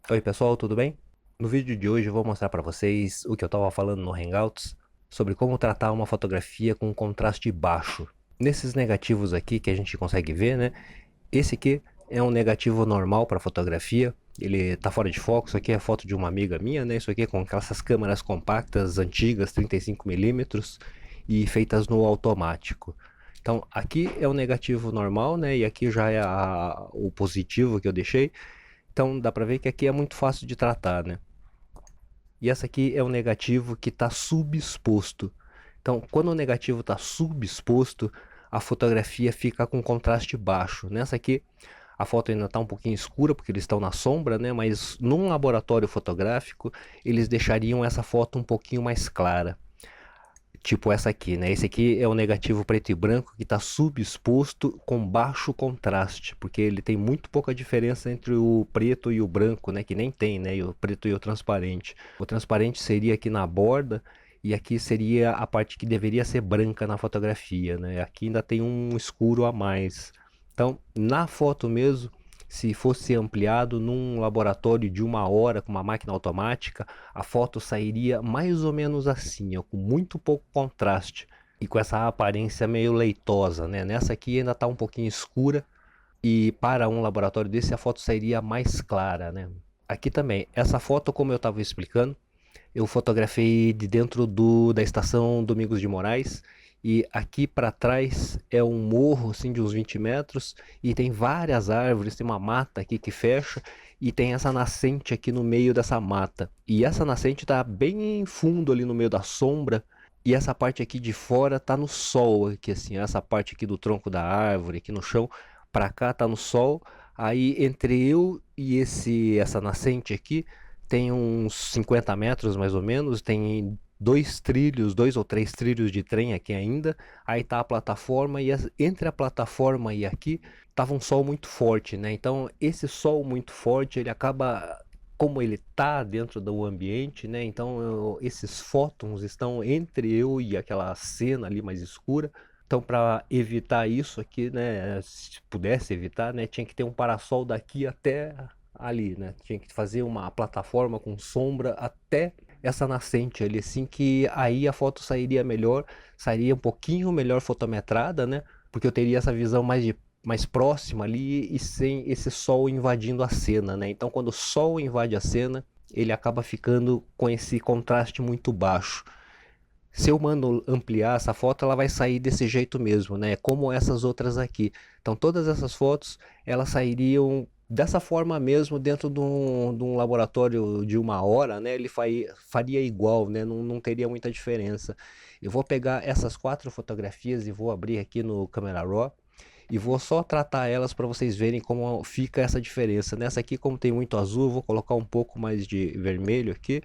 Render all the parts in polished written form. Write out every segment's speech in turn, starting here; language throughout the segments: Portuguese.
Oi pessoal, tudo bem? No vídeo de hoje eu vou mostrar para vocês o que eu estava falando no Hangouts sobre como tratar uma fotografia com contraste baixo. Nesses negativos aqui que a gente consegue ver, né? Esse aqui é um negativo normal para fotografia, ele tá fora de foco. Isso aqui é foto de uma amiga minha, né? Isso aqui é com aquelas câmeras compactas antigas, 35mm e feitas no automático. Então aqui é o negativo normal, né? E aqui já é o positivo que eu deixei. Então dá pra ver que aqui é muito fácil de tratar, né? E essa aqui é o negativo que está subexposto. Então, quando o negativo está subexposto, a fotografia fica com contraste baixo. Nessa aqui, a foto ainda está um pouquinho escura porque eles estão na sombra, né? Mas num laboratório fotográfico, eles deixariam essa foto um pouquinho mais clara. Tipo essa aqui, né? Esse aqui é o negativo preto e branco que está subexposto com baixo contraste, porque ele tem muito pouca diferença entre o preto e o branco, né? Que nem tem, né? E o preto e o transparente. O transparente seria aqui na borda e aqui seria a parte que deveria ser branca na fotografia, né? Aqui ainda tem um escuro a mais. Então, na foto mesmo, se fosse ampliado num laboratório de 1 hora com uma máquina automática, a foto sairia mais ou menos assim, ó, com muito pouco contraste e com essa aparência meio leitosa, né? Nessa aqui ainda está um pouquinho escura e para um laboratório desse a foto sairia mais clara, né? Aqui também, essa foto, como eu estava explicando, eu fotografei de dentro da estação Domingos de Moraes e aqui para trás é um morro assim de uns 20 metros e tem várias árvores, tem uma mata aqui que fecha e tem essa nascente aqui no meio dessa mata. E essa nascente está bem fundo ali no meio da sombra e essa parte aqui de fora tá no sol, aqui assim, essa parte aqui do tronco da árvore, aqui no chão, para cá tá no sol. Aí entre eu e essa nascente aqui tem uns 50 metros mais ou menos, tem dois ou três trilhos de trem aqui ainda, aí tá a plataforma e entre a plataforma e aqui tava um sol muito forte, né? Então esse sol muito forte ele acaba, como ele tá dentro do ambiente, né? Então esses fótons estão entre eu e aquela cena ali mais escura. Então, para evitar isso aqui, né, se pudesse evitar, né, tinha que ter um parasol daqui até ali, né? Tinha que fazer uma plataforma com sombra até essa nascente ali, assim que aí a foto sairia melhor, sairia um pouquinho melhor fotometrada, né? Porque eu teria essa visão mais próxima ali e sem esse sol invadindo a cena, né? Então, quando o sol invade a cena, ele acaba ficando com esse contraste muito baixo. Se eu mando ampliar essa foto, ela vai sair desse jeito mesmo, né? Como essas outras aqui. Então todas essas fotos, elas sairiam dessa forma mesmo dentro de um laboratório de 1 hora, né? Ele faria igual, né? Não teria muita diferença. Eu vou pegar essas 4 fotografias e vou abrir aqui no Camera Raw e vou só tratar elas para vocês verem como fica essa diferença. Nessa aqui, como tem muito azul, eu vou colocar um pouco mais de vermelho aqui.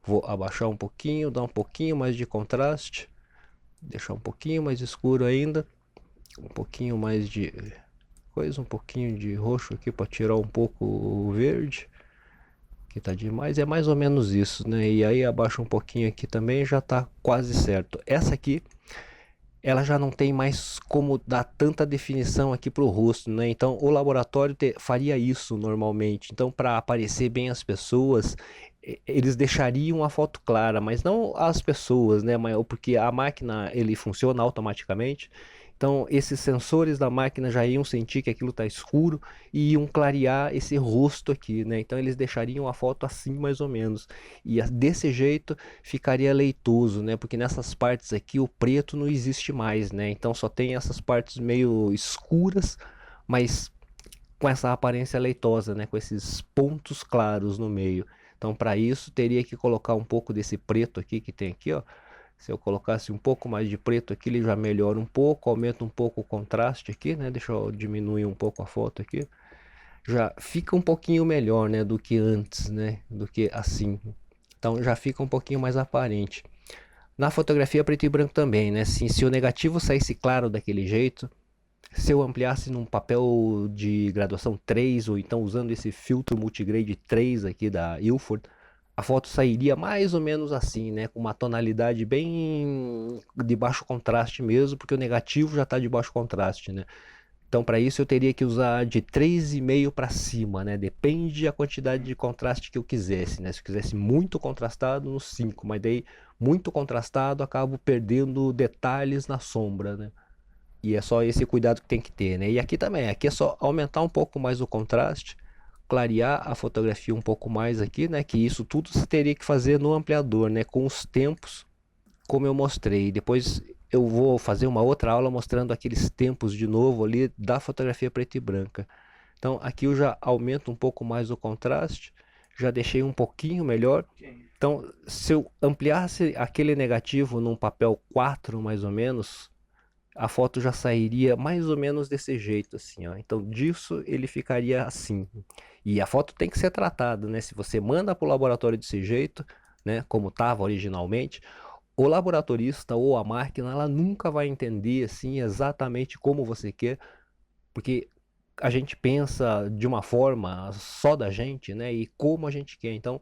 Vou abaixar um pouquinho, dar um pouquinho mais de contraste, deixar um pouquinho mais escuro ainda, um pouquinho mais de coisa, um pouquinho de roxo aqui para tirar um pouco o verde, que tá demais, é mais ou menos isso, né? E aí abaixa um pouquinho aqui também, já tá quase certo. Essa aqui, ela já não tem mais como dar tanta definição aqui pro rosto, né? Então o laboratório faria isso normalmente. Então para aparecer bem as pessoas, eles deixariam a foto clara, mas não as pessoas, né? Porque a máquina ele funciona automaticamente. Então esses sensores da máquina já iam sentir que aquilo está escuro e iam clarear esse rosto aqui, né? Então eles deixariam a foto assim mais ou menos. E desse jeito ficaria leitoso, né? Porque nessas partes aqui o preto não existe mais, né? Então só tem essas partes meio escuras, mas com essa aparência leitosa, né? Com esses pontos claros no meio. Então para isso teria que colocar um pouco desse preto aqui que tem aqui, ó. Se eu colocasse um pouco mais de preto aqui, ele já melhora um pouco, aumenta um pouco o contraste aqui, né? Deixa eu diminuir um pouco a foto aqui. Já fica um pouquinho melhor, né, do que antes, né? Do que assim. Então já fica um pouquinho mais aparente. Na fotografia preto e branco também, né? Assim, se o negativo saísse claro daquele jeito, se eu ampliasse num papel de graduação 3 ou então usando esse filtro multigrade 3 aqui da Ilford, a foto sairia mais ou menos assim, né? Com uma tonalidade bem de baixo contraste mesmo, porque o negativo já está de baixo contraste, né? Então para isso eu teria que usar de 3,5 para cima, né? Depende da quantidade de contraste que eu quisesse, né? Se eu quisesse muito contrastado, no 5, mas daí muito contrastado acabo perdendo detalhes na sombra, né? E é só esse cuidado que tem que ter, né? E aqui também, aqui é só aumentar um pouco mais o contraste, clarear a fotografia um pouco mais aqui, né? Que isso tudo você teria que fazer no ampliador, né? Com os tempos, como eu mostrei. Depois eu vou fazer uma outra aula mostrando aqueles tempos de novo ali da fotografia preta e branca. Então aqui eu já aumento um pouco mais o contraste, já deixei um pouquinho melhor. Então se eu ampliasse aquele negativo num papel 4 mais ou menos, a foto já sairia mais ou menos desse jeito assim, ó. Então disso ele ficaria assim. E a foto tem que ser tratada, né? Se você manda para o laboratório desse jeito, né, como estava originalmente, o laboratorista ou a máquina, ela nunca vai entender assim exatamente como você quer, porque a gente pensa de uma forma só da gente, né, e como a gente quer. Então,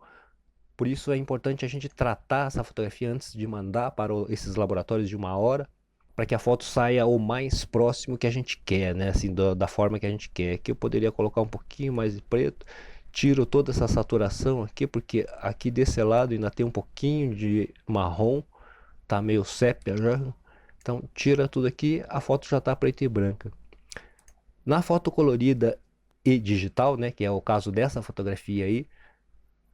por isso é importante a gente tratar essa fotografia antes de mandar para esses laboratórios de uma hora, para que a foto saia o mais próximo que a gente quer, né, assim, da forma que a gente quer. Aqui eu poderia colocar um pouquinho mais de preto, tiro toda essa saturação aqui, porque aqui desse lado ainda tem um pouquinho de marrom, tá meio sépia já. Então tira tudo aqui, a foto já tá preta e branca. Na foto colorida e digital, né, que é o caso dessa fotografia aí,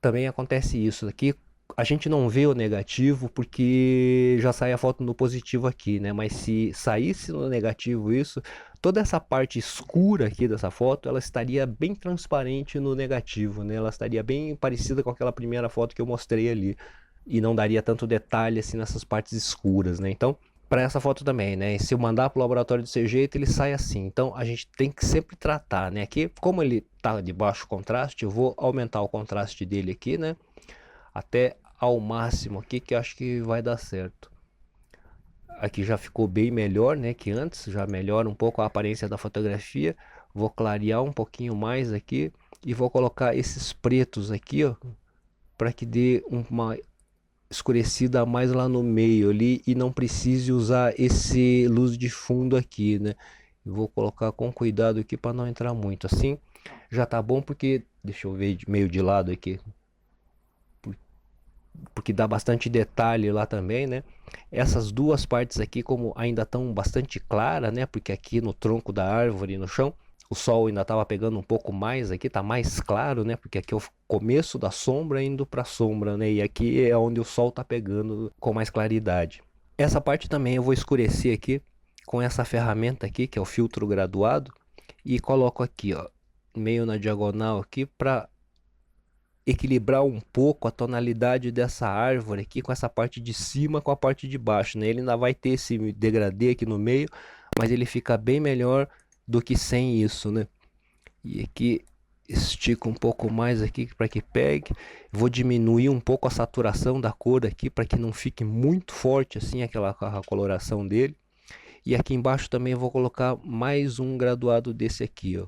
também acontece isso. Aqui a gente não vê o negativo porque já sai a foto no positivo aqui, né? Mas se saísse no negativo isso, toda essa parte escura aqui dessa foto, ela estaria bem transparente no negativo, né? Ela estaria bem parecida com aquela primeira foto que eu mostrei ali e não daria tanto detalhe assim nessas partes escuras, né? Então, para essa foto também, né? Se eu mandar para o laboratório desse jeito, ele sai assim. Então, a gente tem que sempre tratar, né? Aqui, como ele tá de baixo contraste, eu vou aumentar o contraste dele aqui, né? Até ao máximo aqui, que eu acho que vai dar certo. Aqui já ficou bem melhor, né? Que antes, já melhora um pouco a aparência da fotografia. Vou clarear um pouquinho mais aqui e vou colocar esses pretos aqui, ó, para que dê uma escurecida mais lá no meio ali e não precise usar esse luz de fundo aqui, né? Eu vou colocar com cuidado aqui para não entrar muito assim. Já tá bom porque, deixa eu ver meio de lado aqui, porque dá bastante detalhe lá também, né? Essas duas partes aqui, como ainda estão bastante claras, né? Porque aqui no tronco da árvore, no chão, o sol ainda estava pegando um pouco mais aqui, tá mais claro, né? Porque aqui é o começo da sombra indo para sombra, né? E aqui é onde o sol tá pegando com mais claridade. Essa parte também eu vou escurecer aqui com essa ferramenta aqui, que é o filtro graduado, e coloco aqui, ó, meio na diagonal aqui para equilibrar um pouco a tonalidade dessa árvore aqui com essa parte de cima com a parte de baixo, né? Ele ainda vai ter esse degradê aqui no meio, mas ele fica bem melhor do que sem isso, né? E aqui estico um pouco mais aqui para que pegue. Vou diminuir um pouco a saturação da cor aqui para que não fique muito forte assim aquela a coloração dele. E aqui embaixo também vou colocar mais um graduado desse aqui, ó,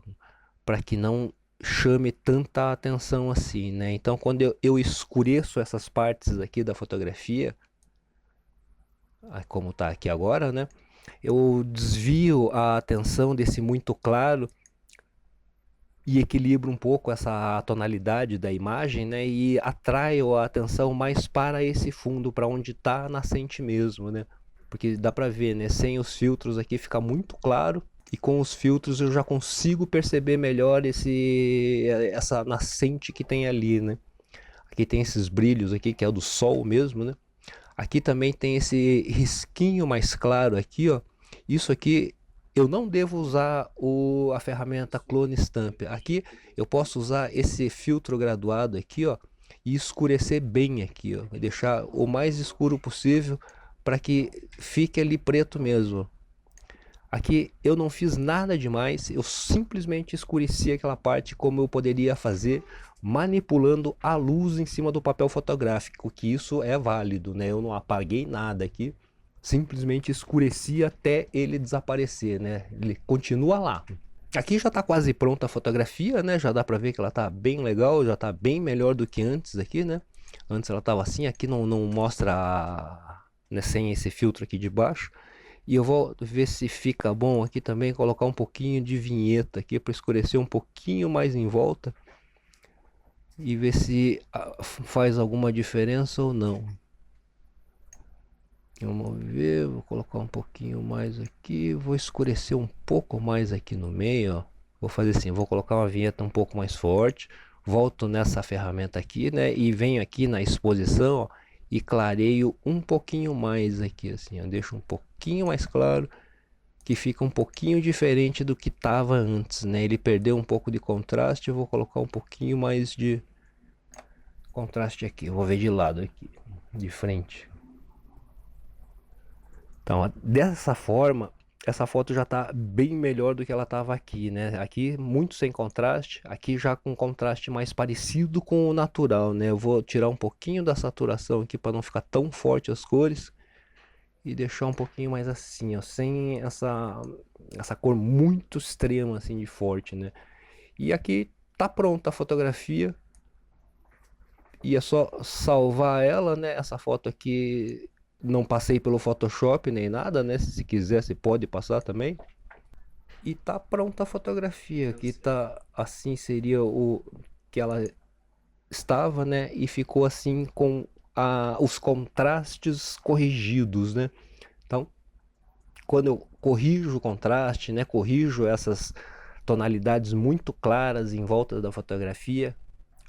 para que não chame tanta atenção assim, né? Então quando eu escureço essas partes aqui da fotografia, como tá aqui agora, né? Eu desvio a atenção desse muito claro e equilibro um pouco essa tonalidade da imagem, né? E atraio a atenção mais para esse fundo, para onde está a nascente mesmo, né? Porque dá para ver, né? Sem os filtros aqui fica muito claro e com os filtros eu já consigo perceber melhor essa nascente que tem ali, né? Aqui tem esses brilhos aqui que é do sol mesmo, né? Aqui também tem esse risquinho mais claro aqui, ó. Isso aqui eu não devo usar a ferramenta Clone Stamp. Aqui eu posso usar esse filtro graduado aqui, ó, e escurecer bem aqui, ó, deixar o mais escuro possível para que fique ali preto mesmo. Aqui eu não fiz nada demais, eu simplesmente escureci aquela parte como eu poderia fazer manipulando a luz em cima do papel fotográfico, que isso é válido, né? Eu não apaguei nada aqui, simplesmente escureci até ele desaparecer, né? Ele continua lá. Aqui já está quase pronta a fotografia, né? Já dá para ver que ela está bem legal, já está bem melhor do que antes aqui, né? Antes ela estava assim, aqui não mostra, né, sem esse filtro aqui de baixo. E eu vou ver se fica bom aqui também, colocar um pouquinho de vinheta aqui para escurecer um pouquinho mais em volta e ver se faz alguma diferença ou não. Vamos ver, vou colocar um pouquinho mais aqui, vou escurecer um pouco mais aqui no meio, ó. Vou fazer assim, vou colocar uma vinheta um pouco mais forte, volto nessa ferramenta aqui, né, e venho aqui na exposição, ó, e clareio um pouquinho mais aqui, assim, ó, deixo um pouquinho mais claro, que fica um pouquinho diferente do que estava antes, né, ele perdeu um pouco de contraste, eu vou colocar um pouquinho mais de contraste aqui, eu vou ver de lado aqui, de frente. Então, dessa forma, essa foto já está bem melhor do que ela estava aqui, né? Aqui muito sem contraste, aqui já com contraste mais parecido com o natural, né? Eu vou tirar um pouquinho da saturação aqui para não ficar tão forte as cores e deixar um pouquinho mais assim, ó, sem essa cor muito extrema assim de forte, né? E aqui tá pronta a fotografia. E é só salvar ela, né? Essa foto aqui não passei pelo Photoshop nem nada, né? Se quiser, você pode passar também. E tá pronta a fotografia. Aqui tá assim seria o que ela estava, né? E ficou assim com os contrastes corrigidos, né? Então, quando eu corrijo o contraste, né? Corrijo essas tonalidades muito claras em volta da fotografia,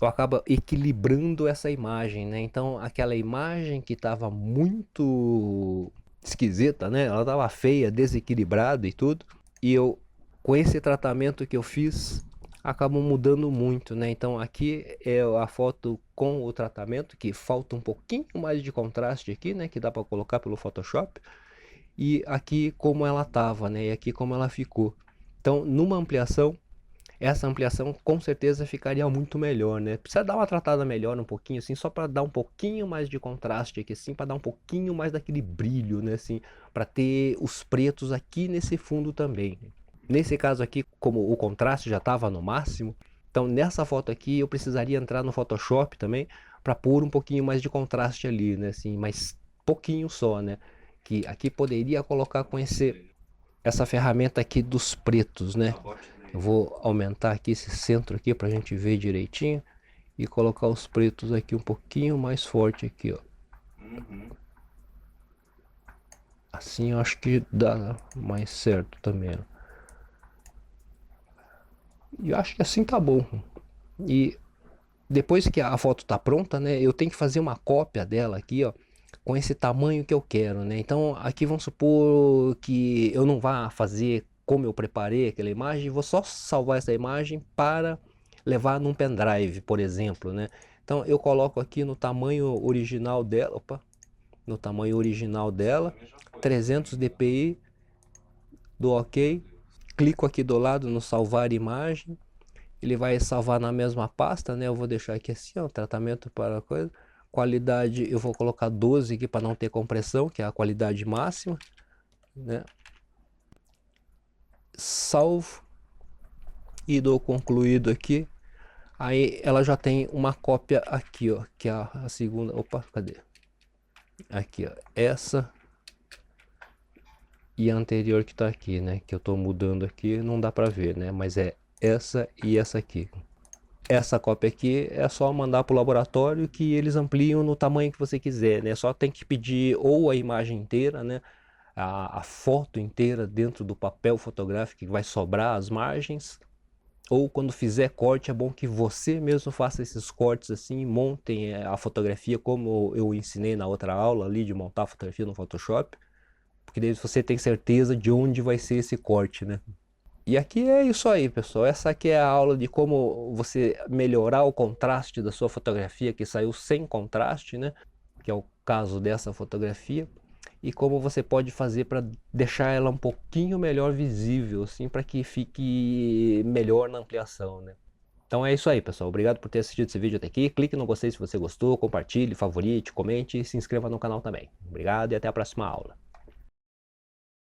eu acabo equilibrando essa imagem, né? Então, aquela imagem que estava muito esquisita, né? Ela estava feia, desequilibrada e tudo. E eu, com esse tratamento que eu fiz, acabo mudando muito, né? Então, aqui é a foto com o tratamento, que falta um pouquinho mais de contraste aqui, né? Que dá para colocar pelo Photoshop. E aqui como ela estava, né? E aqui como ela ficou. Então, numa ampliação, essa ampliação com certeza ficaria muito melhor, né? Precisa dar uma tratada melhor um pouquinho, assim, só para dar um pouquinho mais de contraste aqui, assim, para dar um pouquinho mais daquele brilho, né, assim, para ter os pretos aqui nesse fundo também. Nesse caso aqui, como o contraste já estava no máximo, então nessa foto aqui eu precisaria entrar no Photoshop também para pôr um pouquinho mais de contraste ali, né, assim, mas pouquinho só, né? Que aqui poderia colocar com essa ferramenta aqui dos pretos, né? Eu vou aumentar aqui esse centro aqui para a gente ver direitinho e colocar os pretos aqui um pouquinho mais forte aqui, ó. Assim eu acho que dá mais certo também, ó. E eu acho que assim tá bom. E depois que a foto tá pronta, né, eu tenho que fazer uma cópia dela aqui, ó, com esse tamanho que eu quero, né? Então aqui vamos supor que eu não vá fazer como eu preparei aquela imagem, vou só salvar essa imagem para levar num pendrive, por exemplo, né? Então eu coloco aqui no tamanho original dela, opa, no tamanho original dela, 300 dpi, dou OK, clico aqui do lado no salvar imagem, ele vai salvar na mesma pasta, né? Eu vou deixar aqui assim, ó, tratamento para coisa. Qualidade eu vou colocar 12 aqui para não ter compressão, que é a qualidade máxima, né? Salvo e dou concluído aqui. Aí ela já tem uma cópia aqui, ó, que é a segunda. Opa, cadê? Aqui, ó, essa e a anterior que tá aqui, né? Que eu tô mudando aqui, não dá para ver, né? Mas é essa e essa aqui. Essa cópia aqui é só mandar para o laboratório que eles ampliam no tamanho que você quiser, né? Só tem que pedir ou a imagem inteira, né? A foto inteira dentro do papel fotográfico que vai sobrar as margens. Ou quando fizer corte, é bom que você mesmo faça esses cortes assim, montem a fotografia como eu ensinei na outra aula ali de montar a fotografia no Photoshop. Porque daí você tem certeza de onde vai ser esse corte, né? E aqui é isso aí, pessoal. Essa aqui é a aula de como você melhorar o contraste da sua fotografia que saiu sem contraste, né? Que é o caso dessa fotografia. E como você pode fazer para deixar ela um pouquinho melhor visível, assim, para que fique melhor na ampliação, né? Então é isso aí, pessoal. Obrigado por ter assistido esse vídeo até aqui. Clique no gostei se você gostou, compartilhe, favorite, comente e se inscreva no canal também. Obrigado e até a próxima aula.